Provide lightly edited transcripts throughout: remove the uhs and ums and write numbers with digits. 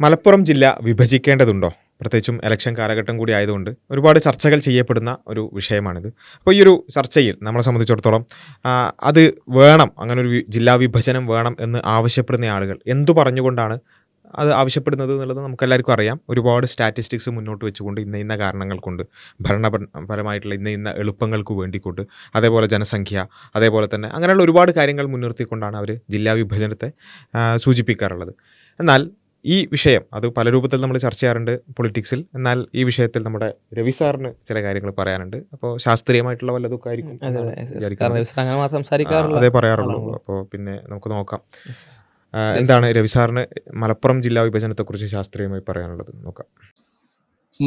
മലപ്പുറം ജില്ല വിഭജിക്കേണ്ടതുണ്ടോ? പ്രത്യേകിച്ചും ഇലക്ഷൻ കാലഘട്ടം കൂടി ആയതുകൊണ്ട് ഒരുപാട് ചർച്ചകൾ ചെയ്യപ്പെടുന്ന ഒരു വിഷയമാണിത്. അപ്പോൾ ഈ ഒരു ചർച്ചയിൽ നമ്മളെ സംബന്ധിച്ചിടത്തോളം അത് വേണം, അങ്ങനെ ഒരു ജില്ലാ വിഭജനം വേണം എന്ന് ആവശ്യപ്പെടുന്ന ആളുകൾ എന്തു പറഞ്ഞുകൊണ്ടാണ് അത് ആവശ്യപ്പെടുന്നത് എന്നുള്ളത് നമുക്കെല്ലാവർക്കും അറിയാം. ഒരുപാട് സ്റ്റാറ്റിസ്റ്റിക്സ് മുന്നോട്ട് വെച്ചുകൊണ്ട് ഇന്ന കാരണങ്ങൾ കൊണ്ട്, ഭരണപരമായിട്ടുള്ള ഇന്ന എളുപ്പങ്ങൾക്ക് വേണ്ടിക്കൊണ്ട്, അതേപോലെ ജനസംഖ്യ, അതേപോലെ തന്നെ അങ്ങനെയുള്ള ഒരുപാട് കാര്യങ്ങൾ മുൻനിർത്തിക്കൊണ്ടാണ് അവർ ജില്ലാ വിഭജനത്തെ സൂചിപ്പിക്കാറുള്ളത്. എന്നാൽ ഈ വിഷയം അത് പല രൂപത്തിൽ നമ്മൾ ചർച്ച ചെയ്യാറുണ്ട് പൊളിറ്റിക്സിൽ. എന്നാൽ ഈ വിഷയത്തിൽ നമ്മുടെ രവി സാറിന് ചില കാര്യങ്ങൾ പറയാനുണ്ട്. അപ്പോൾ ശാസ്ത്രീയമായിട്ടുള്ള വല്ലതൊക്കെ ആയിരിക്കും അതേ പറയാറുള്ളൂ. അപ്പോൾ പിന്നെ നമുക്ക് നോക്കാം, എന്താണ് രവി സാറിന് മലപ്പുറം ജില്ലാ വിഭജനത്തെക്കുറിച്ച് ശാസ്ത്രീയമായി പറയാനുള്ളത് നോക്കാം.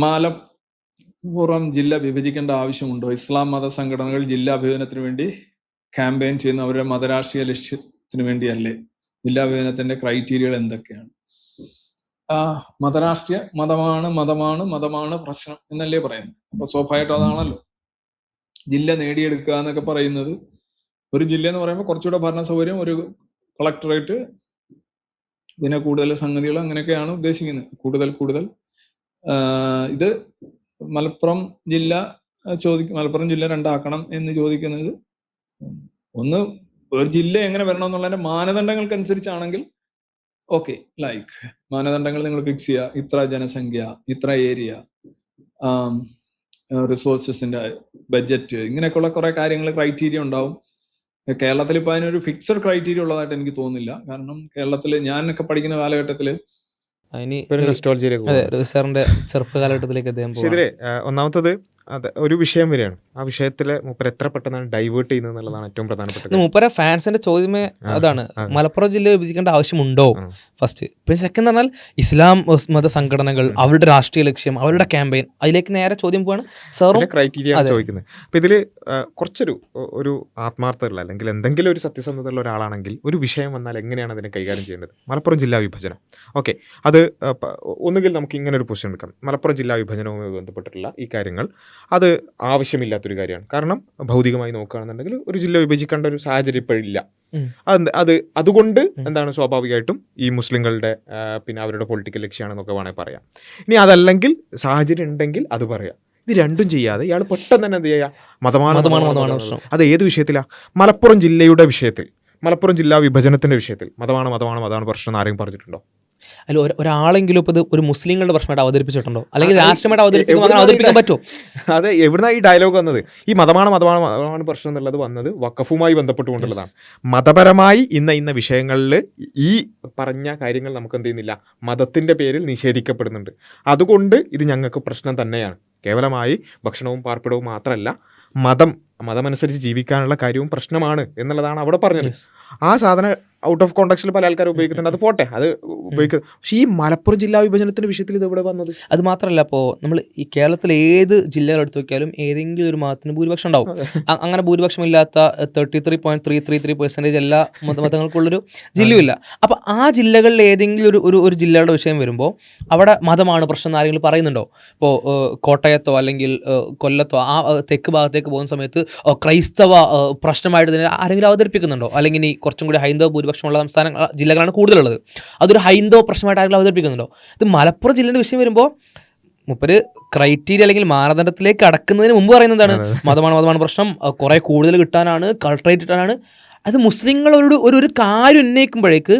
മലപ്പുറം ജില്ല വിഭജിക്കേണ്ട ആവശ്യമുണ്ടോ? ഇസ്ലാം മത സംഘടനകൾ ജില്ലാ വിഭജനത്തിന് വേണ്ടി ക്യാമ്പയിൻ ചെയ്യുന്ന അവരുടെ മതരാഷ്ട്രീയ ലക്ഷ്യത്തിന് വേണ്ടിയല്ലേ? ജില്ലാ വിഭജനത്തിന്റെ ക്രൈറ്റീരിയകൾ എന്തൊക്കെയാണ്? മതരാഷ്ട്രീയ മതമാണ് പ്രശ്നം എന്നല്ലേ പറയുന്നത്. അപ്പൊ സ്വാഭാവികമായിട്ടും അതാണല്ലോ ജില്ല നേടിയെടുക്കുക എന്നൊക്കെ പറയുന്നത്. ഒരു ജില്ല എന്ന് പറയുമ്പോൾ കുറച്ചുകൂടെ ഭരണ സൗകര്യം, ഒരു കളക്ടറേറ്റ്, ഇതിനെ കൂടുതൽ സംഗതികൾ അങ്ങനെയൊക്കെയാണ് ഉദ്ദേശിക്കുന്നത്. കൂടുതൽ ഇത് മലപ്പുറം ജില്ല രണ്ടാക്കണം എന്ന് ചോദിക്കുന്നത്, ഒന്ന് ഒരു ജില്ല എങ്ങനെ വരണം എന്നുള്ളതിന്റെ മാനദണ്ഡങ്ങൾക്കനുസരിച്ചാണെങ്കിൽ ഓക്കെ, ലൈക്ക് മാനദണ്ഡങ്ങൾ നിങ്ങൾ ഫിക്സ് ചെയ്യുക, ഇത്ര ജനസംഖ്യ, ഇത്ര ഏരിയ, റിസോഴ്സസിന്റെ ബഡ്ജറ്റ്, ഇങ്ങനെയൊക്കെയുള്ള കുറെ കാര്യങ്ങൾ, ക്രൈറ്റീരിയ ഉണ്ടാവും. കേരളത്തിൽ ഇപ്പൊ അതിനൊരു ഫിക്സഡ് ക്രൈറ്റീരിയ ഉള്ളതായിട്ട് എനിക്ക് തോന്നുന്നില്ല. കാരണം കേരളത്തിൽ ഞാനൊക്കെ പഠിക്കുന്ന കാലഘട്ടത്തില് സാറിന്റെ ചെറുപ്പ കാലഘട്ടത്തിലേക്ക് അദ്ദേഹം ശരി. ഒന്നാമത്തത് അത് ഒരു വിഷയം വരെയാണ്. ആ വിഷയത്തില് മൂപ്പര് എത്ര പെട്ടെന്നാണ് ഡൈവേർട്ട് ചെയ്യുന്നത് എന്നുള്ളതാണ് ഏറ്റവും പ്രധാനപ്പെട്ടത്. മൂപ്പര ഫാൻസിന്റെ ചോദ്യമേ അതാണ്, മലപ്പുറം ജില്ല വിഭജിക്കേണ്ട ആവശ്യമുണ്ടോ ഫസ്റ്റ്. പിന്നെ സെക്കൻഡ് പറഞ്ഞാൽ ഇസ്ലാം മത സംഘടനകൾ, അവരുടെ രാഷ്ട്രീയ ലക്ഷ്യം, അവരുടെ ക്യാമ്പയിൻ, അതിലേക്ക് നേരെ ചോദ്യം പോവാണ്. സാറും ക്രൈറ്റീരിയ ചോദിക്കുന്നത്. അപ്പൊ ഇതില് കുറച്ചൊരു ആത്മാർത്ഥതയുള്ള അല്ലെങ്കിൽ എന്തെങ്കിലും ഒരു സത്യസന്ധതയുള്ള ഒരാളാണെങ്കിൽ ഒരു വിഷയം വന്നാൽ എങ്ങനെയാണ് അതിനെ കൈകാര്യം ചെയ്യേണ്ടത്? മലപ്പുറം ജില്ലാ വിഭജനം, ഓക്കെ, അത് ഒന്നുകിൽ നമുക്ക് ഇങ്ങനെ ഒരു പൊസിഷൻ എടുക്കാം. മലപ്പുറം ജില്ലാ വിഭജനവുമായി ബന്ധപ്പെട്ടിട്ടുള്ള ഈ കാര്യങ്ങൾ അത് ആവശ്യമില്ലാത്തൊരു കാര്യമാണ്. കാരണം ഭൗതികമായി നോക്കുകയാണെന്നുണ്ടെങ്കിൽ ഒരു ജില്ല വിഭജിക്കേണ്ട ഒരു സാഹചര്യം ഇപ്പോഴില്ല. അതുകൊണ്ട് എന്താണ് സ്വാഭാവികമായിട്ടും ഈ മുസ്ലിങ്ങളുടെ പിന്നെ അവരുടെ പൊളിറ്റിക്കൽ ലക്ഷ്യമാണെന്നൊക്കെ വേണമെങ്കിൽ പറയാം. ഇനി അതല്ലെങ്കിൽ സാഹചര്യം ഉണ്ടെങ്കിൽ അത് പറയാം. ഇത് രണ്ടും ചെയ്യാതെ ഇയാൾ പെട്ടെന്ന് തന്നെ എന്ത് ചെയ്യുക, മതമാണ്. അത് ഏത് വിഷയത്തിലാണ്? മലപ്പുറം ജില്ലയുടെ വിഷയത്തിൽ, മലപ്പുറം ജില്ലാ വിഭജനത്തിന്റെ വിഷയത്തിൽ മതമാണ് പ്രശ്നം ആരെങ്കിലും പറഞ്ഞിട്ടുണ്ടോ? അല്ല, ഒരാളെങ്കിലും ഇപ്പൊ ഒരു മുസ്ലിങ്ങളുടെ പ്രശ്നമായിട്ട് അവതരിപ്പിച്ചിട്ടുണ്ടോ? അല്ലെങ്കിൽ രാഷ്ട്രീയമായിട്ട് അവതരിപ്പിക്കാൻ പറ്റുമോ? അതെ, എവിടുന്ന ഈ ഡയലോഗ് വന്നത്? ഈ മതമാണ് പ്രശ്നം എന്നുള്ളത് വന്നത് വഖഫുമായി ബന്ധപ്പെട്ടുകൊണ്ടുള്ളതാണ്. മതപരമായി ഇന്ന വിഷയങ്ങളിൽ ഈ പറഞ്ഞ കാര്യങ്ങൾ നമുക്ക് എന്ത് ചെയ്യുന്നില്ല, മതത്തിന്റെ പേരിൽ നിഷേധിക്കപ്പെടുന്നുണ്ട്. അതുകൊണ്ട് ഇത് ഞങ്ങൾക്ക് പ്രശ്നം തന്നെയാണ്. കേവലമായി ഭക്ഷണവും പാർപ്പിടവും മാത്രമല്ല, മതമനുസരിച്ച് ജീവിക്കാനുള്ള കാര്യവും പ്രശ്നമാണ് എന്നുള്ളതാണ് അവിടെ പറഞ്ഞത്. ആ സാധനം ഔട്ട് ഓഫ് കോണ്ടെക്സ്റ്റിൽ പല ആൾക്കാരും ഉപയോഗിക്കുന്നുണ്ട്. അത് പോട്ടെ, അത് ഉപയോഗിക്കുന്നത്. പക്ഷേ ഈ മലപ്പുറം ജില്ലാ വിഭജനത്തിന്റെ വിഷയത്തിൽ ഇത് എവിടെ വന്നത്? അത് മാത്രമല്ല, ഇപ്പോൾ നമ്മൾ ഈ കേരളത്തിൽ ഏത് ജില്ലകൾ എടുത്തു നോക്കിയാലും ഏതെങ്കിലും ഒരു മതത്തിന് ഭൂരിപക്ഷം ഉണ്ടാവും. അങ്ങനെ ഭൂരിപക്ഷം ഇല്ലാത്ത 33.333% എല്ലാ മതങ്ങൾക്കുള്ളൊരു ജില്ലയില്ല. അപ്പം ആ ജില്ലകളിൽ ഏതെങ്കിലും ഒരു ജില്ലയുടെ വിഷയം വരുമ്പോൾ അവിടെ മതമാണ് പ്രശ്നം ആരെങ്കിലും പറയുന്നുണ്ടോ? ഇപ്പോൾ കോട്ടയത്തോ അല്ലെങ്കിൽ കൊല്ലത്തോ ആ തെക്ക് ഭാഗത്തേക്ക് പോകുന്ന സമയത്ത് ക്രൈസ്തവ പ്രശ്നമായിട്ട് ഇതിനെ ആരെങ്കിലും അവതരിപ്പിക്കുന്നുണ്ടോ? അല്ലെങ്കിൽ ഈ കുറച്ചും കൂടി ഹൈന്ദവ ഭൂരിപക്ഷമുള്ള ജില്ലകളാണ് കൂടുതലുള്ളത്, അതൊരു ഹൈന്ദവ പ്രശ്നമായിട്ട് ആരെങ്കിലും അവതരിപ്പിക്കുന്നുണ്ടോ? ഇത് മലപ്പുറം ജില്ലയുടെ വിഷയം വരുമ്പോൾ മുപ്പര് ക്രൈറ്റീരിയ അല്ലെങ്കിൽ മാനദണ്ഡത്തിലേക്ക് അടക്കുന്നതിന് മുമ്പ് പറയുന്നതാണ് മതമാണ് പ്രശ്നം, കുറെ കൂടുതൽ കിട്ടാനാണ്, കളക്ടറേറ്റ് കിട്ടാനാണ്. അത് മുസ്ലിങ്ങളോട് ഒരു കാര്യം ഉന്നയിക്കുമ്പോഴേക്ക്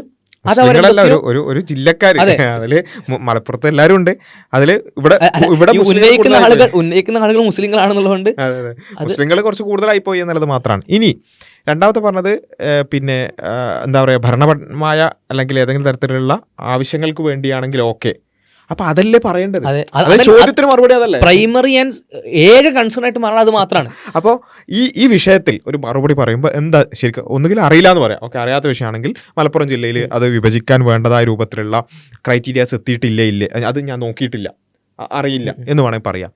ഒരു ജില്ലക്കാര്, അതില് മലപ്പുറത്ത് എല്ലാരും ഉണ്ട്, അതില് ഇവിടെ ഉന്നയിക്കുന്ന ആളുകൾ മുസ്ലിങ്ങളാണെന്നുള്ളതുകൊണ്ട് മുസ്ലിങ്ങൾ കുറച്ച് കൂടുതലായി പോയി എന്നുള്ളത് മാത്രമാണ്. ഇനി രണ്ടാമത്തെ പറഞ്ഞത് പിന്നെ എന്താ പറയുക, ഭരണപരമായ അല്ലെങ്കിൽ ഏതെങ്കിലും തരത്തിലുള്ള ആവശ്യങ്ങൾക്ക് വേണ്ടിയാണെങ്കിൽ ഓക്കെ, അപ്പൊ അതല്ലേ പറയേണ്ടത്? ചോദ്യത്തിന് മറുപടി അതല്ലേ പ്രൈമറി ആൻഡ് ഏക കൺസേൺ ആയിട്ട് മാറണം, അത് മാത്രമാണ്. അപ്പോൾ ഈ വിഷയത്തിൽ ഒരു മറുപടി പറയുമ്പോൾ എന്താ ശരിക്കും ഒന്നുകിൽ അറിയില്ല എന്ന് പറയാം. ഓക്കെ, അറിയാത്ത വിഷയമാണെങ്കിൽ മലപ്പുറം ജില്ലയിൽ അത് വിഭജിക്കാൻ വേണ്ടതായ രൂപത്തിലുള്ള ക്രൈറ്റീരിയാസ് എത്തിയിട്ടില്ലേ, അത് ഞാൻ നോക്കിയിട്ടില്ല, അറിയില്ല എന്ന് വേണമെങ്കിൽ പറയാം.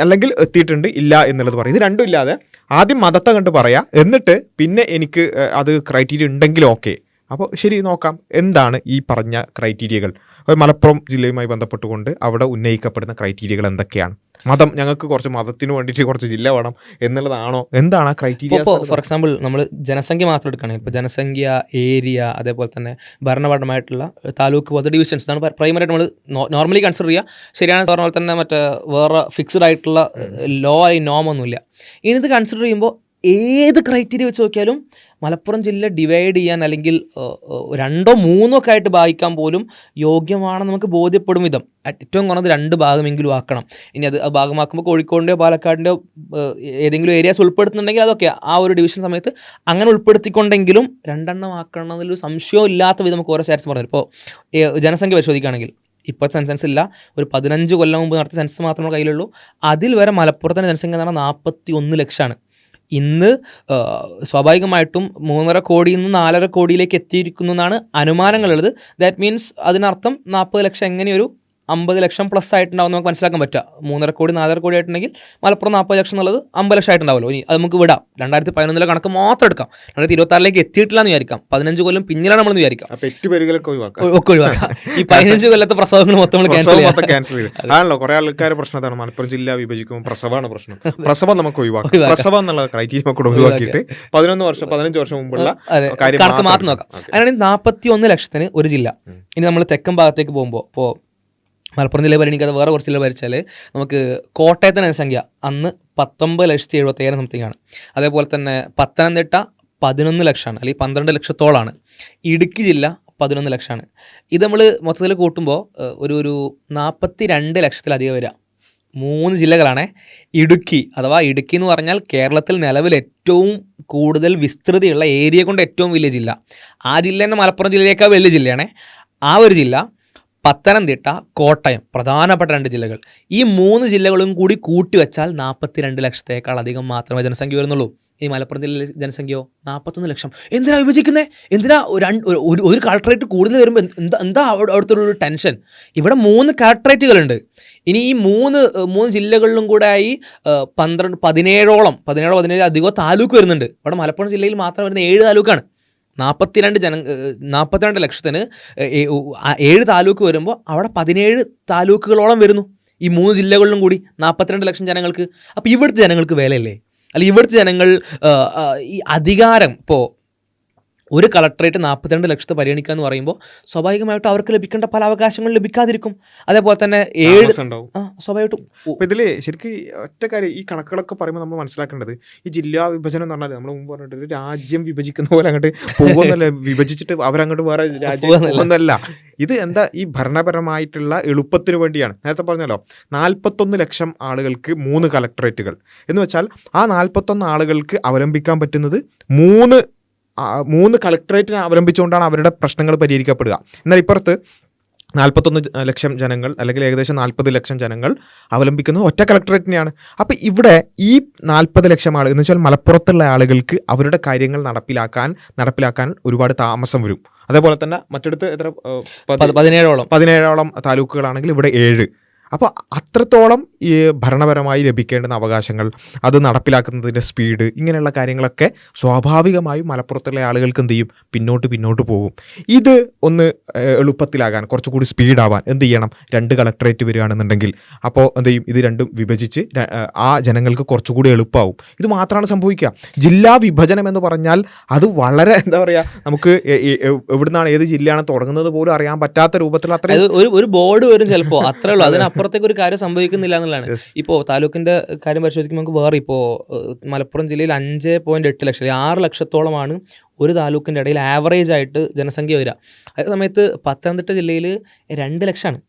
അല്ലെങ്കിൽ എത്തിയിട്ടുണ്ട്, ഇല്ല എന്നുള്ളത് പറയും. ഇത് രണ്ടും ഇല്ലാതെ ആദ്യം മതത്തെ കണ്ട് പറയാം, എന്നിട്ട് പിന്നെ എനിക്ക് അത് ക്രൈറ്റീരിയ ഉണ്ടെങ്കിൽ ഓക്കെ. അപ്പോൾ ശരി, നോക്കാം എന്താണ് ഈ പറഞ്ഞ ക്രൈറ്റീരിയകൾ, മലപ്പുറം ജില്ലയുമായി ബന്ധപ്പെട്ടുകൊണ്ട് അവിടെ ഉന്നയിക്കപ്പെടുന്ന ക്രൈറ്റീരിയകൾ എന്തൊക്കെയാണ്. മതം ഞങ്ങൾക്ക് കുറച്ച് മതത്തിന് വേണ്ടിയിട്ട് കുറച്ച് ജില്ല വേണം എന്നുള്ളതാണോ, എന്താണ് ആ ക്രൈറ്റീരിയ? ഇപ്പോൾ ഫോർ എക്സാമ്പിൾ നമ്മൾ ജനസംഖ്യ മാത്രം എടുക്കുകയാണെങ്കിൽ ഇപ്പോൾ ജനസംഖ്യ, ഏരിയ, അതേപോലെ തന്നെ ഭരണപരമായിട്ടുള്ള താലൂക്ക് പോലത്തെ ഡിവിഷൻസ് ആണ് പ്രൈമറി ആയിട്ട് നമ്മൾ നോർമലി കൺസിഡർ ചെയ്യുക. ശരിയാണ് പറഞ്ഞ പോലെ തന്നെ മറ്റേ വേറെ ഫിക്സ്ഡ് ആയിട്ടുള്ള ലോ ആയി നോമൊന്നുമില്ല. ഇനി ഇത് കൺസിഡർ ചെയ്യുമ്പോൾ ഏത് ക്രൈറ്റീരിയ വെച്ച് നോക്കിയാലും മലപ്പുറം ജില്ല ഡിവൈഡ് ചെയ്യാൻ അല്ലെങ്കിൽ 2 or 3 ഒക്കെ ആയിട്ട് ഭാഗിക്കാൻ പോലും യോഗ്യമാണെന്ന് നമുക്ക് ബോധ്യപ്പെടും വിധം ഏറ്റവും കുറഞ്ഞത് 2 ഭാഗമെങ്കിലും ആക്കണം. ഇനി അത് ഭാഗമാക്കുമ്പോൾ കോഴിക്കോടിൻ്റെയോ പാലക്കാടിൻ്റെയോ ഏതെങ്കിലും ഏരിയാസ് ഉൾപ്പെടുത്തുന്നുണ്ടെങ്കിൽ അതൊക്കെ ആ ഒരു ഡിവിഷൻ സമയത്ത് അങ്ങനെ ഉൾപ്പെടുത്തിക്കൊണ്ടെങ്കിലും 2 ആക്കണം എന്നതിലൊരു സംശയവും ഇല്ലാത്ത വിധം നമുക്ക് ഓരോ സ്റ്റാറ്റ്സ് പറഞ്ഞു. ഇപ്പോൾ ജനസംഖ്യ പരിശോധിക്കുകയാണെങ്കിൽ ഇപ്പോൾ സെൻസസ് ഇല്ല, ഒരു 15 കൊല്ലം മുമ്പ് നടത്തിയ സെൻസസ് മാത്രമേ കയ്യിലുള്ളൂ. അതിൽ വരെ മലപ്പുറത്തിൻ്റെ ജനസംഖ്യ എന്ന് പറഞ്ഞാൽ 41 ലക്ഷമാണ്. ഇന്ന് സ്വാഭാവികമായിട്ടും 3.5 കോടിയിൽ നിന്ന് 4.5 കോടിയിലേക്ക് എത്തിയിരിക്കുന്നു എന്നാണ് അനുമാനങ്ങളുള്ളത്. ദാറ്റ് മീൻസ് അതിനർത്ഥം 40 ലക്ഷം എങ്ങനെയൊരു 50 ലക്ഷം പ്ലസ് ആയിട്ടുണ്ടാവും നമുക്ക് മനസ്സിലാക്കാൻ പറ്റുക. 3.5 കോടി 4.5 കോടി ആയിട്ടുണ്ടെങ്കിൽ മലപ്പുറം 40 ലക്ഷം എന്നുള്ളത് 50 ലക്ഷം ആയിട്ടുണ്ടാവുമല്ലോ. ഇനി അത് നമുക്ക് വിടാം, 2011 കണക്ക് മാത്രം എടുക്കാം. 2026 എത്തിയിട്ടില്ല എന്ന് വിചാരിക്കാം, 15 കൊല്ലം പിന്നിലാണ് നമ്മളെന്ന് വിചാരിക്കാം, ഒക്കെ ഒഴിവാക്കാം. ഈ 15 കൊല്ലത്തെ പ്രസവങ്ങൾ മൊത്തം നമ്മൾ ക്യാൻസൽ ചെയ്ത് ആണല്ലോ. കുറെ ആൾക്കാർ പ്രശ്നത്താണ് മലപ്പുറം ജില്ല വിഭജിക്കുമ്പോൾ പ്രസവമാണ് പ്രശ്നം. പ്രസവം നമുക്ക് ഒഴിവാക്കാം, പ്രസവം എന്നുള്ള ക്രൈറ്റീരിയ കൂടെ ഒഴിവാക്കിയിട്ട് 15 വർഷം മുമ്പുള്ള കണക്ക് മാത്രം നോക്കാം. അങ്ങനെയാണെങ്കിൽ 41 ലക്ഷത്തിന് ഒരു ജില്ല. ഇനി നമ്മൾ തെക്കൻ ഭാഗത്തേക്ക് പോകുമ്പോൾ ഇപ്പോൾ മലപ്പുറം ജില്ലയെ പരിഗണിക്കാതെ വേറെ കുറച്ച് ജില്ല ഭരിച്ചാൽ നമുക്ക് കോട്ടയത്തിൻ്റെ ജനസംഖ്യ അന്ന് 19,75,000 സംതിങ് ആണ്. അതേപോലെ തന്നെ പത്തനംതിട്ട 11 ലക്ഷമാണ്, അല്ലെങ്കിൽ 12 ലക്ഷത്തോളമാണ്. ഇടുക്കി ജില്ല 11 ലക്ഷമാണ്. ഇത് നമ്മൾ മൊത്തത്തിൽ കൂട്ടുമ്പോൾ ഒരു 42 ലക്ഷത്തിലധികം വരിക. 3 ജില്ലകളാണ്. ഇടുക്കി എന്ന് പറഞ്ഞാൽ കേരളത്തിൽ നിലവിൽ ഏറ്റവും കൂടുതൽ വിസ്തൃതിയുള്ള ഏരിയ കൊണ്ട് ഏറ്റവും വലിയ ജില്ല. ആ ജില്ല തന്നെ മലപ്പുറം ജില്ലയേക്കാൾ വലിയ ജില്ലയാണ്. ആ ഒരു ജില്ല, പത്തനംതിട്ട, കോട്ടയം, പ്രധാനപ്പെട്ട 2 ജില്ലകൾ. ഈ 3 ജില്ലകളും കൂടി കൂട്ടി വെച്ചാൽ 42 ലക്ഷത്തേക്കാൾ അധികം മാത്രമേ ജനസംഖ്യ വരുന്നുള്ളൂ. ഈ മലപ്പുറം ജില്ലയിലെ ജനസംഖ്യയോ 41 ലക്ഷം. എന്തിനാ വിഭജിക്കുന്നത്? എന്തിനാ ഒരു കളക്ടറേറ്റ് കൂടുതൽ വരുമ്പോൾ എന്താ അവിടുത്തെ ഒരു ടെൻഷൻ? ഇവിടെ 3 കളക്ടറേറ്റുകളുണ്ട്. ഇനി ഈ 3 ജില്ലകളിലും കൂടെ ആയി 17 അധികം താലൂക്ക് വരുന്നുണ്ട്. ഇവിടെ മലപ്പുറം ജില്ലയിൽ മാത്രം വരുന്ന 7 താലൂക്കാണ്. 42 ലക്ഷത്തിന് 7 താലൂക്ക് വരുമ്പോൾ അവിടെ 17 താലൂക്കുകളോളം വരുന്നു ഈ 3 ജില്ലകളിലും കൂടി 42 ലക്ഷം ജനങ്ങൾക്ക്. അപ്പോൾ ഇവിടുത്തെ ജനങ്ങൾക്ക് വിലയല്ലേ? അല്ലെങ്കിൽ ഇവിടുത്തെ ജനങ്ങൾ ഈ അധികാരം, ഇപ്പോൾ ഒരു കളക്ടറേറ്റ് 42 ലക്ഷത്തെ പരിഗണിക്കുക എന്ന് പറയുമ്പോൾ സ്വാഭാവികമായിട്ടും അവർക്ക് ലഭിക്കേണ്ട പല അവകാശങ്ങളും ലഭിക്കാതിരിക്കും. അതേപോലെ തന്നെ 7 സ്വാഭാവികമായിട്ടും ഇതില് ശരിക്കും ഒറ്റ കാര്യം, ഈ കണക്കുകളൊക്കെ പറയുമ്പോൾ നമ്മൾ മനസ്സിലാക്കേണ്ടത് ഈ ജില്ലാ വിഭജനം എന്ന് പറഞ്ഞാൽ നമ്മൾ മുമ്പ് പറഞ്ഞിട്ട് രാജ്യം വിഭജിക്കുന്ന പോലെ അങ്ങോട്ട് പോകുന്നല്ല, വിഭജിച്ചിട്ട് അവരങ്ങോട്ട് വേറെ രാജ്യം പോകുന്നതല്ല. ഇത് എന്താ, ഈ ഭരണപരമായിട്ടുള്ള എളുപ്പത്തിന് വേണ്ടിയാണ്. നേരത്തെ പറഞ്ഞല്ലോ 41 ലക്ഷം ആളുകൾക്ക് 3 കളക്ടറേറ്റുകൾ എന്ന് വെച്ചാൽ ആ 41 ആളുകൾക്ക് അവലംബിക്കാൻ പറ്റുന്നത് 3 കളക്ടറേറ്റിനെ അവലംബിച്ചുകൊണ്ടാണ് അവരുടെ പ്രശ്നങ്ങൾ പരിഹരിക്കപ്പെടുക. എന്നാൽ ഇപ്പുറത്ത് 41 ലക്ഷം ജനങ്ങൾ, അല്ലെങ്കിൽ ഏകദേശം 40 ലക്ഷം ജനങ്ങൾ അവലംബിക്കുന്നത് ഒറ്റ കളക്ടറേറ്റിനെയാണ്. അപ്പോൾ ഇവിടെ ഈ 40 ലക്ഷം ആളുകൾ എന്ന് വെച്ചാൽ മലപ്പുറത്തുള്ള ആളുകൾക്ക് അവരുടെ കാര്യങ്ങൾ നടപ്പിലാക്കാൻ ഒരുപാട് താമസം വരും. അതേപോലെ തന്നെ മറ്റിടത്ത് 17ഓളം താലൂക്കുകളാണെങ്കിൽ ഇവിടെ 7. അപ്പോൾ അത്രത്തോളം ഈ ഭരണപരമായി ലഭിക്കേണ്ടുന്ന അവകാശങ്ങൾ, അത് നടപ്പിലാക്കുന്നതിൻ്റെ സ്പീഡ്, ഇങ്ങനെയുള്ള കാര്യങ്ങളൊക്കെ സ്വാഭാവികമായും മലപ്പുറത്തുള്ള ആളുകൾക്ക് എന്ത് ചെയ്യും, പിന്നോട്ട് പോകും. ഇത് ഒന്ന് എളുപ്പത്തിലാകാൻ, കുറച്ചുകൂടി സ്പീഡാവാൻ എന്ത് ചെയ്യണം, 2 കളക്ടറേറ്റ് വരികയാണെന്നുണ്ടെങ്കിൽ അപ്പോൾ എന്ത് ചെയ്യും, ഇത് രണ്ടും വിഭജിച്ച് ആ ജനങ്ങൾക്ക് കുറച്ചുകൂടി എളുപ്പമാവും. ഇത് മാത്രമാണ് സംഭവിക്കുക. ജില്ലാ വിഭജനം എന്ന് പറഞ്ഞാൽ അത് വളരെ എന്താ പറയുക, നമുക്ക് എവിടുന്നാണ് ഏത് ജില്ലയാണ് തുടങ്ങുന്നത് പോലും അറിയാൻ പറ്റാത്ത രൂപത്തിൽ അത്ര ഒരു ബോർഡ് വരും ചിലപ്പോൾ, അത്രേ ഉള്ളൂ. അതിനപ്പുറത്തേക്ക് ഒരു കാര്യം സംഭവിക്കുന്നില്ല എന്നുള്ളതാണ്. ഇപ്പോൾ താലൂക്കിന്റെ കാര്യം പരിശോധിക്കുമ്പോൾ നമുക്ക് വേറെ, ഇപ്പോൾ മലപ്പുറം ജില്ലയിൽ 5.8 ലക്ഷം, 6 ലക്ഷത്തോളമാണ് ഒരു താലൂക്കിന്റെ ഇടയിൽ ആവറേജ് ആയിട്ട് ജനസംഖ്യ വരിക. അതേ സമയത്ത് പത്തനംതിട്ട ജില്ലയിൽ 2 ലക്ഷമാണ്.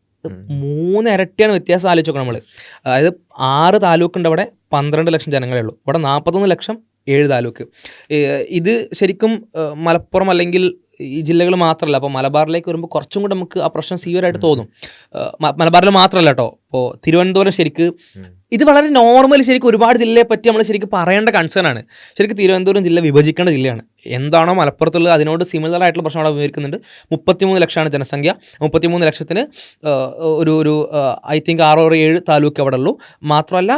3 ഇരട്ടിയാണ് വ്യത്യാസം. ആലോചിച്ച് നോക്കണം നമ്മൾ. അതായത് 6 താലൂക്കുണ്ട്, അവിടെ 12 ലക്ഷം ജനങ്ങളേ ഉള്ളൂ. ഇവിടെ 41 ലക്ഷം, 7 താലൂക്ക്. ഇത് ശരിക്കും മലപ്പുറം അല്ലെങ്കിൽ ഈ ജില്ലകൾ മാത്രമല്ല, അപ്പോൾ മലബാറിലേക്ക് വരുമ്പോൾ കുറച്ചും കൂടെ നമുക്ക് ആ പ്രശ്നം സീവിയറായിട്ട് തോന്നും. മലബാറിൽ മാത്രമല്ല കേട്ടോ, ഇപ്പോൾ തിരുവനന്തപുരം ശരിക്ക് ഇത് വളരെ നോർമൽ, ശരിക്കും ഒരുപാട് ജില്ലയെ പറ്റി നമ്മൾ ശരിക്കും പറയേണ്ട കൺസേൺ ആണ്. ശരിക്കും തിരുവനന്തപുരം ജില്ല വിഭജിക്കേണ്ട ജില്ലയാണ്. എന്താണോ മലപ്പുറത്തുള്ളത് അതിനോട് സിമിലർ ആയിട്ടുള്ള പ്രശ്നം അവിടെ വിവരിക്കുന്നുണ്ട്. 33 ലക്ഷമാണ് ജനസംഖ്യ. 33 ലക്ഷത്തിന് ഒരു ഐ തിങ്ക് 6 or 7 താലൂക്ക് അവിടെ ഉള്ളൂ. മാത്രമല്ല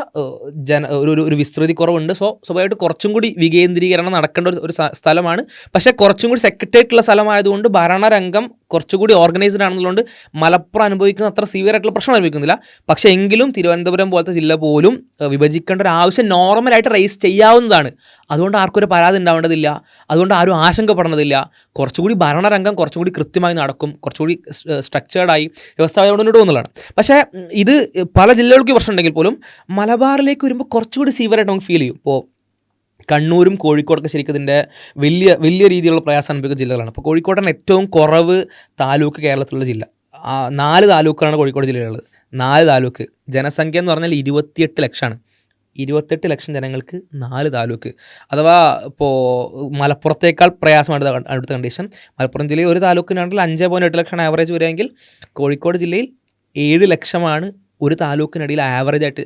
ഒരു വിസ്തൃതി കുറവുണ്ട്. സോ സ്വാഭാവികമായിട്ട് കുറച്ചും കൂടി വികേന്ദ്രീകരണം നടക്കേണ്ട ഒരു സ്ഥലമാണ്. പക്ഷേ കുറച്ചും കൂടി സെക്രട്ടേറിയറ്റ് ഉള്ള സ്ഥലമായതുകൊണ്ട് ഭരണരംഗം കുറച്ചുകൂടി ഓർഗനൈസ്ഡ് ആണെന്നുള്ളതുകൊണ്ട് മലപ്പുറം അനുഭവിക്കുന്ന അത്ര സീവിയർ ആയിട്ടുള്ള പ്രശ്നം അനുഭവിക്കുന്നില്ല. പക്ഷേ എങ്കിലും തിരുവനന്തപുരം പോലത്തെ ജില്ല പോലും വിഭജിക്കേണ്ട ഒരു ആവശ്യം നോർമലായിട്ട് റേസ് ചെയ്യാവുന്നതാണ്. അതുകൊണ്ട് ആർക്കും ഒരു പരാതി ഉണ്ടാവേണ്ടതില്ല, അതുകൊണ്ട് ആരും ആശങ്കപ്പെടേണ്ടതില്ല. കുറച്ചുകൂടി ഭരണരംഗം കുറച്ചുകൂടി കൃത്യമായി നടക്കും, കുറച്ചുകൂടി സ്ട്രക്ചേർഡായി വ്യവസ്ഥയോട് മുന്നോട്ട് പോകുന്നതാണ്. പക്ഷേ ഇത് പല ജില്ലകൾക്ക് പ്രശ്നമുണ്ടെങ്കിൽ പോലും മലബാറിലേക്ക് വരുമ്പോൾ കുറച്ചുകൂടി സീവറായിട്ട് നമുക്ക് ഫീൽ ചെയ്യും. ഇപ്പോൾ കണ്ണൂരും കോഴിക്കോടൊക്കെ ശരിക്കും ഇതിൻ്റെ വലിയ രീതിയിലുള്ള പ്രയാസം അനുഭവിക്കുന്ന ജില്ലകളാണ്. അപ്പോൾ കോഴിക്കോടാണ് ഏറ്റവും കുറവ് താലൂക്ക് കേരളത്തിലുള്ള ജില്ല. 4 താലൂക്കുകളാണ് കോഴിക്കോട് ജില്ലയിലുള്ളത്. 4 താലൂക്ക്, ജനസംഖ്യ എന്ന് പറഞ്ഞാൽ 28 ലക്ഷമാണ്. 28 ലക്ഷം ജനങ്ങൾക്ക് 4 താലൂക്ക്. അഥവാ ഇപ്പോൾ മലപ്പുറത്തേക്കാൾ പ്രയാസമാണ് അടുത്ത കണ്ടീഷൻ. മലപ്പുറം ജില്ലയിൽ ഒരു താലൂക്കിനാണെങ്കിൽ 5.8 ലക്ഷമാണ് ആവറേജ് വരികയെങ്കിൽ കോഴിക്കോട് ജില്ലയിൽ 7 ലക്ഷമാണ് ഒരു താലൂക്കിനിടയിൽ ആവറേജായിട്ട്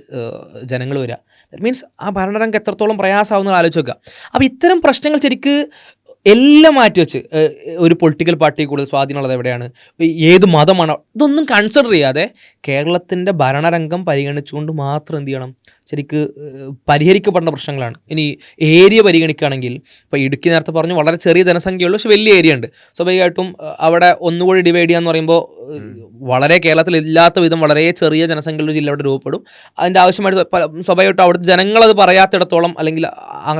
ജനങ്ങൾ വരിക. ദാറ്റ് മീൻസ് ആ ഭരണരംഗം എത്രത്തോളം പ്രയാസമാവുന്നത് ആലോചിച്ച് വെക്കുക. അപ്പോൾ ഇത്തരം പ്രശ്നങ്ങൾ ശരിക്ക് എല്ലാം മാറ്റി വെച്ച് ഒരു പൊളിറ്റിക്കൽ പാർട്ടി കൂടുതൽ സ്വാധീനമുള്ളത് എവിടെയാണ്, ഏത് മതമാണ്, ഇതൊന്നും കൺസിഡർ ചെയ്യാതെ കേരളത്തിൻ്റെ ഭരണരംഗം പരിഗണിച്ചുകൊണ്ട് മാത്രം എന്ത് ചെയ്യണം, ശരിക്ക് പരിഹരിക്കപ്പെടേണ്ട പ്രശ്നങ്ങളാണ്. ഇനി ഏരിയ പരിഗണിക്കുകയാണെങ്കിൽ ഇപ്പോൾ ഇടുക്കി നേരത്തെ പറഞ്ഞു വളരെ ചെറിയ ജനസംഖ്യയുള്ളൂ, പക്ഷെ വലിയ ഏരിയ ഉണ്ട്. സ്വാഭാവികമായിട്ടും അവിടെ ഒന്നുകൂടി ഡിവൈഡ് ചെയ്യാന്ന് പറയുമ്പോൾ വളരെ കേരളത്തിൽ ഇല്ലാത്ത വിധം വളരെ ചെറിയ ജനസംഖ്യയുള്ള ജില്ല അവിടെ രൂപപ്പെടും. അതിൻ്റെ ആവശ്യമായിട്ട് സ്വാഭാവികമായിട്ടും അവിടുത്തെ ജനങ്ങളത് പറയാത്തിടത്തോളം അല്ലെങ്കിൽ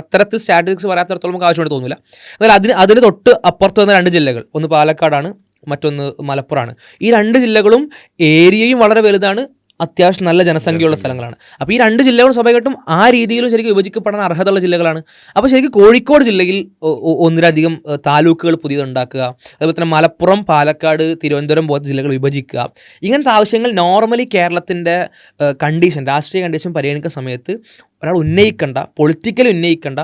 അത്തരത്തിൽ സ്റ്റാറ്റിസ്റ്റിക്സ് പറയാത്തിടത്തോളം നമുക്ക് ആവശ്യമായിട്ട് തോന്നില്ല. എന്നാൽ അതിന് തൊട്ട് അപ്പുറത്ത് വന്ന 2 ജില്ലകൾ, ഒന്ന് പാലക്കാടാണ്, മറ്റൊന്ന് മലപ്പുറമാണ്. ഈ 2 ജില്ലകളും ഏരിയയും വളരെ വലുതാണ്, അത്യാവശ്യം നല്ല ജനസംഖ്യയുള്ള സ്ഥലങ്ങളാണ്. അപ്പോൾ ഈ 2 ജില്ലകളും സ്വാഭാവികമായിട്ടും ആ രീതിയിലും ശരിക്കും വിഭജിക്കപ്പെടാൻ അർഹതയുള്ള ജില്ലകളാണ്. അപ്പോൾ ശരിക്കും കോഴിക്കോട് ജില്ലയിൽ ഒന്നിലധികം താലൂക്കുകൾ പുതിയതുണ്ടാക്കുക, അതുപോലെ തന്നെ മലപ്പുറം, പാലക്കാട്, തിരുവനന്തപുരം പോലത്തെ ജില്ലകൾ വിഭജിക്കുക, ഇങ്ങനത്തെ ആവശ്യങ്ങൾ നോർമലി കേരളത്തിൻ്റെ കണ്ടീഷൻ, രാഷ്ട്രീയ കണ്ടീഷൻ പരിഗണിക്കുന്ന സമയത്ത് ഒരാൾ ഉന്നയിക്കേണ്ട, പൊളിറ്റിക്കലി ഉന്നയിക്കേണ്ട,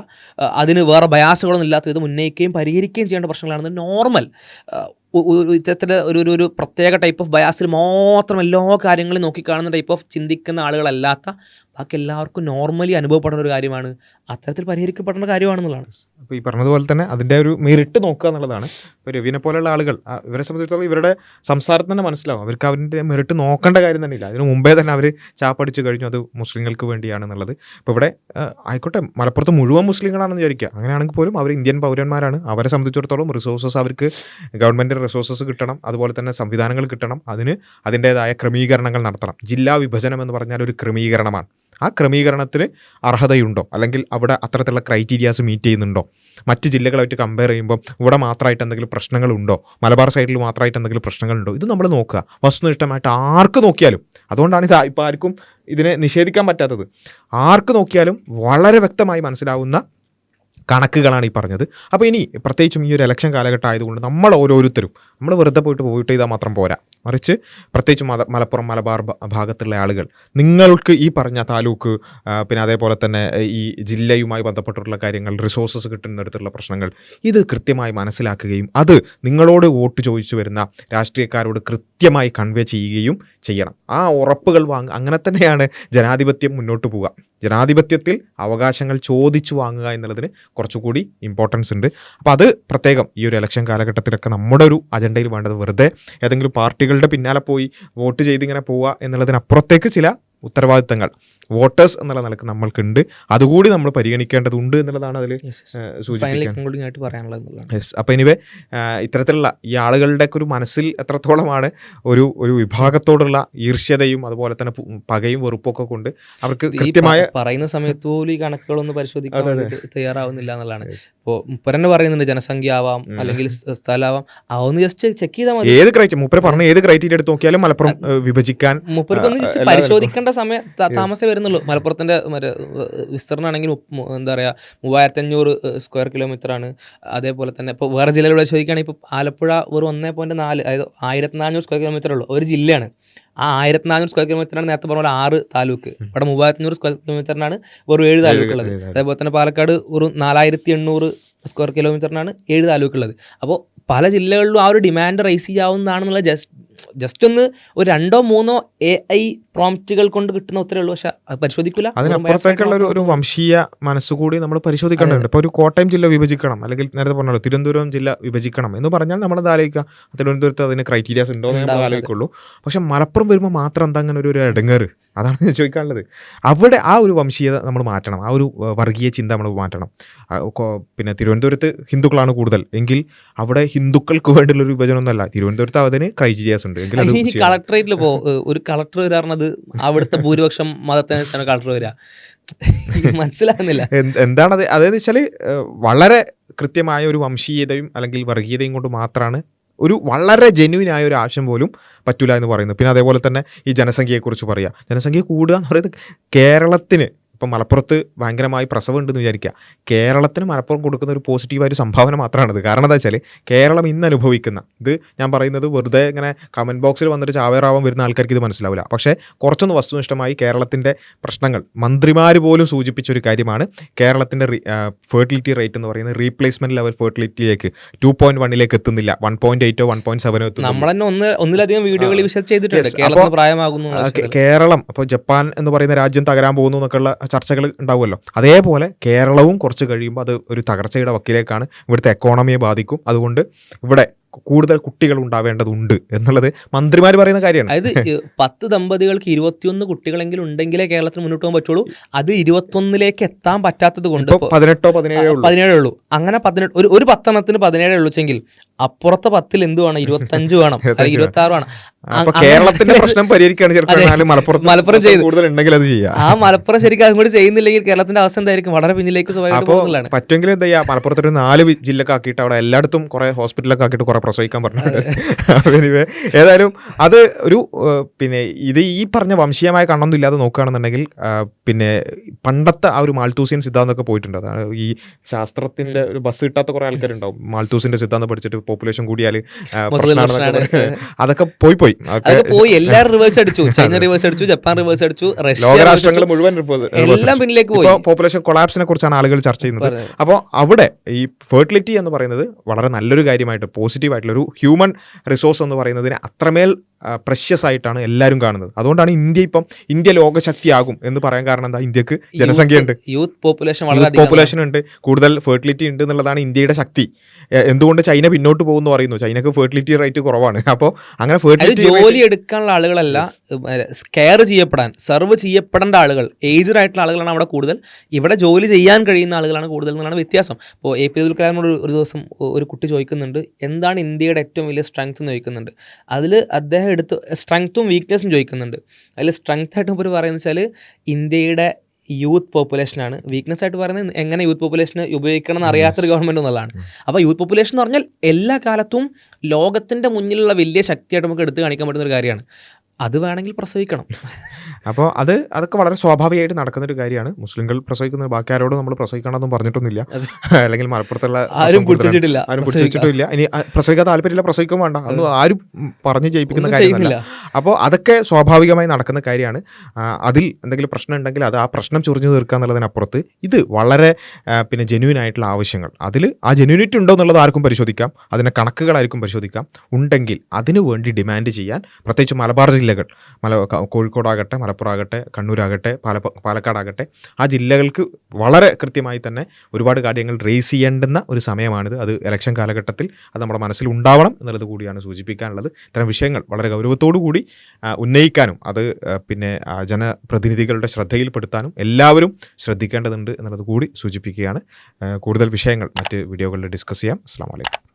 അതിന് വേറെ ബയാസുകളൊന്നും ഇല്ലാത്ത വിധം ഉന്നയിക്കുകയും പരിഹരിക്കുകയും ചെയ്യേണ്ട പ്രശ്നങ്ങളാണ് നോർമൽ. ഇത്തരത്തിൽ ഒരു പ്രത്യേക ടൈപ്പ് ഓഫ് ബയാസിൽ മാത്രം എല്ലാ കാര്യങ്ങളും നോക്കിക്കാണുന്ന ടൈപ്പ് ഓഫ് ചിന്തിക്കുന്ന ആളുകളല്ലാത്ത ബാക്കി എല്ലാവർക്കും നോർമലി അനുഭവപ്പെടുന്ന ഒരു കാര്യമാണ്, അത്തരത്തിൽ പരിഹരിക്കപ്പെടേണ്ട കാര്യമാണെന്നുള്ളതാണ്. അപ്പോൾ ഈ പറഞ്ഞതുപോലെ തന്നെ അതിൻ്റെ ഒരു മെറിറ്റ് നോക്കുക എന്നുള്ളതാണ്. ഇപ്പോൾ രവിനെ പോലെയുള്ള ആളുകൾ ഇവരെ സംബന്ധിച്ചിടത്തോളം ഇവരുടെ സംസാരത്തിൽ തന്നെ മനസ്സിലാവും അവർക്ക് അവരുടെ മെറിറ്റ് നോക്കേണ്ട കാര്യം തന്നെ ഇല്ല. അതിന് മുമ്പേ തന്നെ അവർ ചാപ്പടിച്ച് കഴിഞ്ഞു അത് മുസ്ലിങ്ങൾക്ക് വേണ്ടിയാണെന്നുള്ളത്. ഇപ്പോൾ ഇവിടെ ആയിക്കോട്ടെ മലപ്പുറത്ത് മുഴുവൻ മുസ്ലിങ്ങളാണെന്ന് വിചാരിക്കുക, അങ്ങനെയാണെങ്കിൽ പോലും അവർ ഇന്ത്യൻ പൗരന്മാരാണ്. അവരെ സംബന്ധിച്ചിടത്തോളം റിസോഴ്സസ് അവർക്ക് ഗവൺമെൻറ് റിസോഴ്സസ് കിട്ടണം, അതുപോലെ തന്നെ സംവിധാനങ്ങൾ കിട്ടണം, അതിന് അതിൻ്റേതായ ക്രമീകരണങ്ങൾ നടത്തണം. ജില്ലാ വിഭജനം എന്ന് പറഞ്ഞാൽ ഒരു ക്രമീകരണമാണ്. ആ ക്രമീകരണത്തിന് അർഹതയുണ്ടോ, അല്ലെങ്കിൽ അവിടെ അത്തരത്തിലുള്ള ക്രൈറ്റീരിയാസ് മീറ്റ് ചെയ്യുന്നുണ്ടോ, മറ്റ് ജില്ലകളായിട്ട് കമ്പയർ ചെയ്യുമ്പോൾ ഇവിടെ മാത്രമായിട്ട് എന്തെങ്കിലും പ്രശ്നങ്ങളുണ്ടോ, മലബാർ സൈഡിൽ മാത്രമായിട്ട് എന്തെങ്കിലും പ്രശ്നങ്ങളുണ്ടോ, ഇത് നമ്മൾ നോക്കുക. വസ്തുനിഷ്ഠമായിട്ട് ആർക്ക് നോക്കിയാലും, അതുകൊണ്ടാണ് ഇത് ഇപ്പോൾ ആർക്കും ഇതിനെ നിഷേധിക്കാൻ പറ്റാത്തത്, ആർക്ക് നോക്കിയാലും വളരെ വ്യക്തമായി മനസ്സിലാവുന്ന കണക്കുകളാണ് ഈ പറഞ്ഞത്. അപ്പോൾ ഇനി പ്രത്യേകിച്ചും ഈ ഒരു ഇലക്ഷൻ കാലഘട്ടം ആയതുകൊണ്ട് നമ്മൾ ഓരോരുത്തരും നമ്മൾ വെറുതെ വോട്ട് ചെയ്താൽ മാത്രം പോരാ, മറിച്ച് പ്രത്യേകിച്ചും മലപ്പുറം മലബാർ ഭാഗത്തുള്ള ആളുകൾ നിങ്ങൾക്ക് ഈ പറഞ്ഞ താലൂക്ക്, പിന്നെ അതേപോലെ തന്നെ ഈ ജില്ലയുമായി ബന്ധപ്പെട്ടിട്ടുള്ള കാര്യങ്ങൾ, റിസോഴ്സസ് കിട്ടുന്നിടത്തുള്ള പ്രശ്നങ്ങൾ, ഇത് കൃത്യമായി മനസ്സിലാക്കുകയും അത് നിങ്ങളോട് വോട്ട് ചോദിച്ചു വരുന്ന രാഷ്ട്രീയക്കാരോട് കൃത്യമായി കൺവേ ചെയ്യുകയും ചെയ്യണം. ആ ഉറപ്പുകൾ അങ്ങനെ തന്നെയാണ് ജനാധിപത്യം മുന്നോട്ട് പോവുക. ജനാധിപത്യത്തിൽ അവകാശങ്ങൾ ചോദിച്ചു വാങ്ങുക എന്നുള്ളതിന് കുറച്ചുകൂടി ഇമ്പോർട്ടൻസ് ഉണ്ട്. അപ്പോൾ അത് പ്രത്യേകം ഈ ഒരു ഇലക്ഷൻ കാലഘട്ടത്തിലൊക്കെ നമ്മുടെ ഒരു അജണ്ടയിൽ വേണ്ടത് വെറുതെ ഏതെങ്കിലും പാർട്ടികളുടെ പിന്നാലെ പോയി വോട്ട് ചെയ്തിങ്ങനെ പോവുക എന്നുള്ളതിനപ്പുറത്തേക്ക് ചില ഉത്തരവാദിത്തങ്ങൾ വോട്ടേഴ്സ് എന്നുള്ള നിലക്ക് നമ്മൾക്കുണ്ട്, അതുകൂടി നമ്മൾ പരിഗണിക്കേണ്ടതുണ്ട് എന്നുള്ളതാണ് അതിൽ സൂചിപ്പിക്കാൻ. യെസ്. അപ്പോൾ എനിവേ ഇത്തരത്തിലുള്ള ഈ ആളുകളുടെ ഒരു മനസ്സിൽ എത്രത്തോളമാണ് ഒരു വിഭാഗത്തോടുള്ള ഈർഷ്യതയും അതുപോലെ തന്നെ പകയും വെറുപ്പൊക്കെ കൊണ്ട് അവർക്ക് കൃത്യമായ പറയുന്ന സമയത്ത് പോലും ഈ കണക്കുകളൊന്നും പരിശോധിക്കാൻ തയ്യാറാവുന്നില്ല എന്നുള്ളതാണ്. ഇപ്പോൾ മുപ്പരന്നെ പറയുന്നുണ്ട് ജനസംഖ്യ ആവാം അല്ലെങ്കിൽ സ്ഥലമാവാം, അതൊന്ന് ജസ്റ്റ് ചെക്ക് ചെയ്താൽ മതി. ഏത് ക്രൈറ്റീരിയ മുപ്പര് പറഞ്ഞ ഏത് ക്രൈറ്റീരിയ എടുത്ത് നോക്കിയാലും മലപ്പുറം വിഭജിക്കാൻ മുപ്പർക്കൊന്ന് ജസ്റ്റ് പരിശോധിക്കേണ്ട സമയം താമസം വരുന്നുള്ളൂ. മലപ്പുറത്തിന്റെ വിസ്തീർണ്ണം ആണെങ്കിൽ എന്താ പറയുക 3500 സ്ക്വയർ കിലോമീറ്റർ ആണ്. അതേപോലെ തന്നെ ഇപ്പോൾ വേറെ ജില്ലകളിൽ ചോദിക്കുകയാണെങ്കിൽ ഇപ്പോൾ ആലപ്പുഴ വെറും 1.4, അതായത് 1400 സ്ക്വയർ കിലോമീറ്റർ ഉള്ളൂ, ഒരു ജില്ലയാണ്. ആ 1400 സ്ക്വയർ കിലോമീറ്ററാണ് നേരത്തെ പറഞ്ഞ 6 താലൂക്ക്. ഇവിടെ 3500 സ്ക്വയർ കിലോമീറ്ററിനാണ് വെറും 7 താലൂക്കുള്ളത്. അതേപോലെ തന്നെ പാലക്കാട് വെറും 4800 സ്ക്വയർ കിലോമീറ്ററിനാണ് 7 താലൂക്കുള്ളത്. അപ്പോൾ പല ജില്ലകളിലും ആ ഒരു ഡിമാൻഡ് റൈസ് ചെയ്യാവുന്നതാണെന്നുള്ള ജസ്റ്റ് ഒന്ന് ഒരു 2-3 AI പ്രോംപ്റ്റുകൾ കൊണ്ട് കിട്ടുന്ന ഉത്തരവേ ഉള്ളൂ. പക്ഷെ അത് പരിശോധിക്കില്ല. അതിനപ്പുറത്തേക്കുള്ള ഒരു വംശീയ മനസ്സുകൂടി നമ്മൾ പരിശോധിക്കേണ്ടതുണ്ട്. ഇപ്പോൾ ഒരു കോട്ടയം ജില്ല വിഭജിക്കണം, അല്ലെങ്കിൽ നേരത്തെ പറഞ്ഞല്ലോ തിരുവനന്തപുരം ജില്ല വിഭജിക്കണം എന്ന് പറഞ്ഞാൽ നമ്മളത് ആലോചിക്കുക, തിരുവനന്തപുരത്ത് അതിന് ക്രൈറ്റീരിയാസ് ഉണ്ടോ എന്ന് നമ്മൾ ആലോചിക്കുള്ളൂ. പക്ഷെ മലപ്പുറം വരുമ്പോൾ മാത്രം എന്താ അങ്ങനെ ഒരു ഇടങ്ങേറ്, അതാണ് ചോദിക്കാനുള്ളത്. അവിടെ ആ ഒരു വംശീയത നമ്മൾ മാറ്റണം, ആ ഒരു വർഗീയ ചിന്ത നമ്മൾ മാറ്റണം. പിന്നെ തിരുവനന്തപുരത്ത് ഹിന്ദുക്കളാണ് കൂടുതൽ എങ്കിൽ അവിടെ ഹിന്ദുക്കൾക്ക് വേണ്ടിയുള്ളൊരു വിഭജനമൊന്നുമല്ല. തിരുവനന്തപുരത്ത് അതിന് ക്രൈറ്റീരിയാസ് ഉണ്ട് എങ്കിൽ അത് ഈ കളക്ടറേറ്റിൽ ഒരു കളക്ടർ വരാറുള്ളത് അവിടുത്തെ ഭൂരിപക്ഷം മതത്തിനനുസരിച്ചാണ് കളക്ടർ വരിക. മനസ്സിലാകുന്നില്ല എന്താണത്. അതെന്ന് വെച്ചാൽ വളരെ കൃത്യമായ ഒരു വംശീയതയും അല്ലെങ്കിൽ വർഗീയതയും കൊണ്ട് മാത്രമാണ് ഒരു വളരെ ജെന്യൂനായ ഒരു ആശയം പോലും പറ്റൂല എന്ന് പറയുന്നത്. പിന്നെ അതേപോലെ തന്നെ ഈ ജനസംഖ്യയെക്കുറിച്ച് പറയുക. ജനസംഖ്യ കൂടുക എന്ന് പറയുന്നത് കേരളത്തിന് ഇപ്പം മലപ്പുറത്ത് ഭയങ്കരമായി പ്രസവം ഉണ്ടെന്ന് വിചാരിക്കുക, കേരളത്തിന് മലപ്പുറം കൊടുക്കുന്ന ഒരു പോസിറ്റീവായ ഒരു സംഭാവന മാത്രമാണിത്. കാരണം എന്താ വെച്ചാൽ കേരളം ഇന്ന് അനുഭവിക്കുന്ന ഇത്, ഞാൻ പറയുന്നത് വെറുതെ ഇങ്ങനെ കമൻറ്റ് ബോക്സിൽ വന്നിട്ട് ചാവേറാവാൻ വരുന്ന ആൾക്കാർക്ക് ഇത് മനസ്സിലാവില്ല. പക്ഷേ കുറച്ചൊന്ന് വസ്തുനിഷ്ഠമായി കേരളത്തിൻ്റെ പ്രശ്നങ്ങൾ മന്ത്രിമാർ പോലും സൂചിപ്പിച്ചൊരു കാര്യമാണ്. കേരളത്തിൻ്റെ ഫെർട്ടിലിറ്റി റേറ്റ് എന്ന് പറയുന്നത് റീപ്ലേസ്മെൻറ്റ് ലെവൽ ഫെർട്ടിലിറ്റിയിലേക്ക് 2.1 എത്തുന്നില്ല, 1.8 1.7 എത്തുന്നു. നമ്മൾ തന്നെ ഒന്നിലധികം വീഡിയോകൾ ചെയ്തിട്ടുണ്ട് കേരളത്തിന് പ്രായമാകുന്നു. കേരളം അപ്പോൾ ജപ്പാൻ എന്ന് പറയുന്ന രാജ്യം തകരാൻ പോകുന്നു എന്നൊക്കെയുള്ള ചർച്ചകൾ ഉണ്ടാവുമല്ലോ. അതേപോലെ കേരളവും കുറച്ച് കഴിയുമ്പോൾ അത് ഒരു തകർച്ചയുടെ വക്കിലേക്കാണ്, ഇവിടുത്തെ എക്കോണമിയെ ബാധിക്കും. അതുകൊണ്ട് ഇവിടെ കൂടുതൽ കുട്ടികൾ ഉണ്ടാവേണ്ടതുണ്ട് എന്നുള്ളത് മന്ത്രിമാർ പറയുന്ന കാര്യമാണ്. അതായത് 10 ദമ്പതികൾക്ക് 21 കുട്ടികളെങ്കിലും ഉണ്ടെങ്കിലേ കേരളത്തിൽ മുന്നോട്ട് പോകാൻ പറ്റുള്ളൂ. അത് 21ലേക്ക് എത്താൻ പറ്റാത്തത് കൊണ്ട് 17 ഉള്ളൂ. അങ്ങനെ 18 ഒരു 10 എണ്ണത്തിന് 17 ഉള്ളൂച്ചെങ്കിൽ അപ്പുറത്തെ 10 എന്ത് വേണം, 25 വേണം, 26 വേണം. കേരളത്തിന്റെ പ്രശ്നം പരിഹരിക്കുകയാണ് മലപ്പുറം ചെയ്ത് കൂടുതലുണ്ടെങ്കിൽ അത് ചെയ്യാം. ആ മലപ്പുറം ശരിക്കും അതും കൂടി ചെയ്യുന്നില്ലെങ്കിൽ കേരളത്തിന്റെ അവസ്ഥ എന്തായിരിക്കും? വളരെ പിന്നിലേക്ക് സ്വാഭാവികമായിട്ട്. പറ്റുമെങ്കിൽ എന്താ ചെയ്യാ, മലപ്പുറത്തൊരു 4 ജില്ലക്ക് ആക്കിയിട്ട് അവിടെ എല്ലായിടത്തും കുറെ ഹോസ്പിറ്റലൊക്കെ ആക്കിയിട്ട് കുറെ പ്രസവിക്കാൻ പറഞ്ഞിട്ടുണ്ട്. ഏതായാലും അത് ഒരു പിന്നെ ഇത് ഈ പറഞ്ഞ വംശീയമായ കണ്ണൊന്നും ഇല്ലാതെ നോക്കുകയാണെന്നുണ്ടെങ്കിൽ പിന്നെ പണ്ടത്തെ ആ ഒരു മാൾത്തൂസിയൻ സിദ്ധാന്തമൊക്കെ പോയിട്ടുണ്ട്. അതാണ് ഈ ശാസ്ത്രത്തിന്റെ ഒരു ബസ് കിട്ടാത്ത കുറെ ആൾക്കാരുണ്ടാവും, മാൾത്തൂസിന്റെ സിദ്ധാന്തം പഠിച്ചിട്ട് പോപ്പുലേഷൻ കൂടിയാൽ അതൊക്കെ പോയി എല്ലാവരും റിവേഴ്സ് അടിച്ചു. ചൈന റിവേഴ്സ് അടിച്ചു, ജപ്പാൻ റിവേഴ്സ് അടിച്ചു, ലോകരാഷ്ട്രങ്ങൾ മുഴുവൻ എല്ലാം പിന്നിലേക്ക് പോയി. പോപ്പുലേഷൻ കൊളാപ്സിനെ കുറിച്ചാണ് ആളുകൾ ചർച്ച ചെയ്യുന്നത്. അപ്പോൾ അവിടെ ഈ ഫെർട്ടിലിറ്റി എന്ന് പറയുന്നത് വളരെ നല്ലൊരു കാര്യമായിട്ട് പോസിറ്റീവായിട്ടുള്ള ഒരു ഹ്യൂമൻ റിസോഴ്സ് എന്ന് പറയുന്നതിന് അത്രമേൽ പ്രഷ്യസ് ആയിട്ടാണ് എല്ലാവരും കാണുന്നത്. അതുകൊണ്ടാണ് ഇന്ത്യ ലോകശക്തിയാകും എന്ന് പറയാൻ കാരണം എന്താ, ഇന്ത്യക്ക് ജനസംഖ്യ ഉണ്ട്, യൂത്ത് പോപ്പുലേഷൻ ഉണ്ട്, കൂടുതൽ ഫെർട്ടിലിറ്റി ഉണ്ട് എന്നുള്ളതാണ് ഇന്ത്യയുടെ ശക്തി. എന്തുകൊണ്ട് ചൈന പിന്നോട്ട് പോകുന്നു പറയുന്നു, ചൈനക്ക് ഫെർട്ടിലിറ്റി റേറ്റ് കുറവാണ്. അപ്പോൾ അങ്ങനെ ഫെർട്ടിലിറ്റി ജോലി എടുക്കാനുള്ള ആളുകളല്ല, കെയർ ചെയ്യപ്പെടാൻ സെർവ് ചെയ്യപ്പെടേണ്ട ആളുകൾ, ഏജ്ഡ് ആയിട്ടുള്ള ആളുകളാണ് അവിടെ കൂടുതൽ. ഇവിടെ ജോലി ചെയ്യാൻ കഴിയുന്ന ആളുകളാണ് കൂടുതൽ എന്നാണ് വ്യത്യാസം. ഇപ്പോൾ എ പി അബ്ദുൽ കലാമിനോട് ഒരു ദിവസം ഒരു കുട്ടി ചോദിക്കുന്നുണ്ട്, എന്താണ് ഇന്ത്യയുടെ ഏറ്റവും വലിയ സ്ട്രെങ്ത് എന്ന് ചോദിക്കുന്നുണ്ട്. അതിൽ അദ്ദേഹം എടുത്ത് സ്ട്രെങ്ത്തും വീക്ക്നെസ്സും ചോദിക്കുന്നുണ്ട്. അതിൽ സ്ട്രെങ്ത് ആയിട്ട് ഇപ്പോൾ പറയുന്നത് വെച്ചാൽ ഇന്ത്യയുടെ യൂത്ത് പോപ്പുലേഷനാണ്, വീക്ക്നെസ് ആയിട്ട് പറയുന്നത് എങ്ങനെ യൂത്ത് പോപ്പുലേഷന് ഉപയോഗിക്കണം എന്ന് അറിയാത്തൊരു ഗവൺമെൻറ് എന്നുള്ളതാണ്. അപ്പോൾ യൂത്ത് പോപ്പുലേഷൻ എന്ന് പറഞ്ഞാൽ എല്ലാ കാലത്തും ലോകത്തിൻ്റെ മുന്നിലുള്ള വലിയ ശക്തിയായിട്ട് നമുക്ക് എടുത്ത് കാണിക്കാൻ പറ്റുന്ന ഒരു കാര്യമാണ്. അത് വേണമെങ്കിൽ പ്രസവിക്കണം. അപ്പോൾ അതൊക്കെ വളരെ സ്വാഭാവികമായിട്ട് നടക്കുന്നൊരു കാര്യമാണ്. മുസ്ലിങ്ങൾ പ്രസവിക്കുന്നത് ബാക്കി ആരോടും നമ്മൾ പ്രസവിക്കണമെന്നും പറഞ്ഞിട്ടൊന്നുമില്ല, അല്ലെങ്കിൽ മലപ്പുറത്തുള്ള ആരും പിടിച്ചിട്ടില്ല. ഇനി പ്രസവിക്കാൻ താല്പര്യമില്ല, പ്രസവിക്കാൻ വേണ്ട, അന്ന് ആരും പറഞ്ഞു ജയിപ്പിക്കുന്ന കാര്യമല്ല. അപ്പോൾ അതൊക്കെ സ്വാഭാവികമായി നടക്കുന്ന കാര്യമാണ്. അതിൽ എന്തെങ്കിലും പ്രശ്നം ഉണ്ടെങ്കിൽ അത് ആ പ്രശ്നം ചൊറിഞ്ഞു തീർക്കുക എന്നുള്ളതിനപ്പുറത്ത് ഇത് വളരെ പിന്നെ ജെന്യൂൻ ആയിട്ടുള്ള ആവശ്യങ്ങൾ, അതിൽ ആ ജെന്യൂനിറ്റി ഉണ്ടോ എന്നുള്ളത് ആർക്കും പരിശോധിക്കാം, അതിൻ്റെ കണക്കുകളായിരിക്കും പരിശോധിക്കാം. ഉണ്ടെങ്കിൽ അതിനു വേണ്ടി ഡിമാൻഡ് ചെയ്യാൻ പ്രത്യേകിച്ച് മലബാർ ജില്ലകൾ, കോഴിക്കോടാകട്ടെ, മലപ്പുറമാകട്ടെ, കണ്ണൂരാകട്ടെ, പാലക്കാടാകട്ടെ, ആ ജില്ലകൾക്ക് വളരെ കൃത്യമായി തന്നെ ഒരുപാട് കാര്യങ്ങൾ റേസ് ചെയ്യേണ്ടുന്ന ഒരു സമയമാണിത്. അത് ഇലക്ഷൻ കാലഘട്ടത്തിൽ അത് നമ്മുടെ മനസ്സിൽ ഉണ്ടാവണം എന്നുള്ളത് കൂടിയാണ് സൂചിപ്പിക്കാനുള്ളത്. ഇത്തരം വിഷയങ്ങൾ വളരെ ഗൗരവത്തോടു കൂടി ഉന്നയിക്കാനും അത് പിന്നെ ജനപ്രതിനിധികളുടെ ശ്രദ്ധയിൽപ്പെടുത്താനും എല്ലാവരും ശ്രദ്ധിക്കേണ്ടതുണ്ട് എന്നുള്ളത് കൂടി സൂചിപ്പിക്കുകയാണ്. കൂടുതൽ വിഷയങ്ങൾ മറ്റ് വീഡിയോകളിൽ ഡിസ്കസ് ചെയ്യാം. അസ്സലാമു അലൈക്കും.